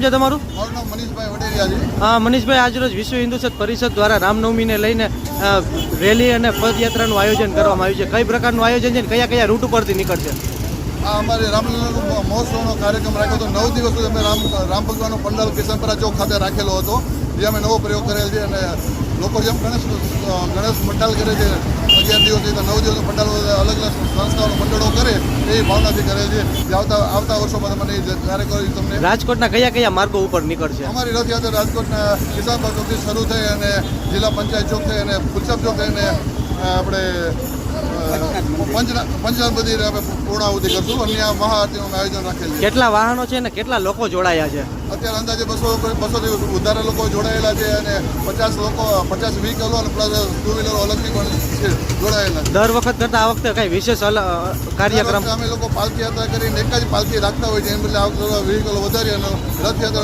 છે તમારું? મારું નામ મનીષભાઈ વડેરિયા છે. હા મનીષભાઈ, આજરોજ વિશ્વ હિન્દુ પરિષદ દ્વારા રામનવમીને લઈને રેલી અને પદયાત્રાનું આયોજન કરવામાં આવ્યું છે. કઈ પ્રકારનું આયોજન છે ને કયા કયા રૂટ ઉપરથી નીકળશે? આ અમારે રામલીલા મહોત્સવનો કાર્યક્રમ રાખ્યો હતો. 9 દિવસ સુધી અમે રામ ભગવાનનો પંડાલ કિશનપરા ચોક ખાતે રાખેલો હતો, જે અમે નવો પ્રયોગ કરેલ છે. અને લોકો જેમ ગણેશ પંડાલ કરે છે 11 દિવસથી, તો 9 દિવસનો પંડાલ અલગ અલગ સંસ્થાઓનો મંડળો કરે એ ભાવનાથી કરેલ છે. જે આવતા વર્ષોમાં તમને કાર્ય કરી તમને રાજકોટના કયા કયા માર્ગો ઉપર નીકળશે? અમારી રથયાત્રા રાજકોટના કિશનપરા ચોકથી શરૂ થઈ અને જિલ્લા પંચાયત ચોક થઈ અને ફુલસાબ ચોક થઈને આપણે પંચનાથ બધી આપણે પૂર્ણાહુતિ કરશું. અને આ મહાઆરતીનું આયોજન રાખેલ છે. કેટલા વાહનો છે અને કેટલા લોકો જોડાયા છે? અત્યારે અંદાજે 200થી વધારે લોકો જોડાયેલા છે અને 50 વ્હીકલો અને પ્લસ 2 વ્હીલરો અલગથી પણ છે જોડાયેલા છે. દર વખત કરતા આ વખતે કઈ વિશેષ કાર્યક્રમ? અમે લોકો પાલખી યાત્રા કરીને એક જ પાલખી રાખતા હોય છે, એમ એટલે આ વ્હીકલો વધારી અને રથયાત્રા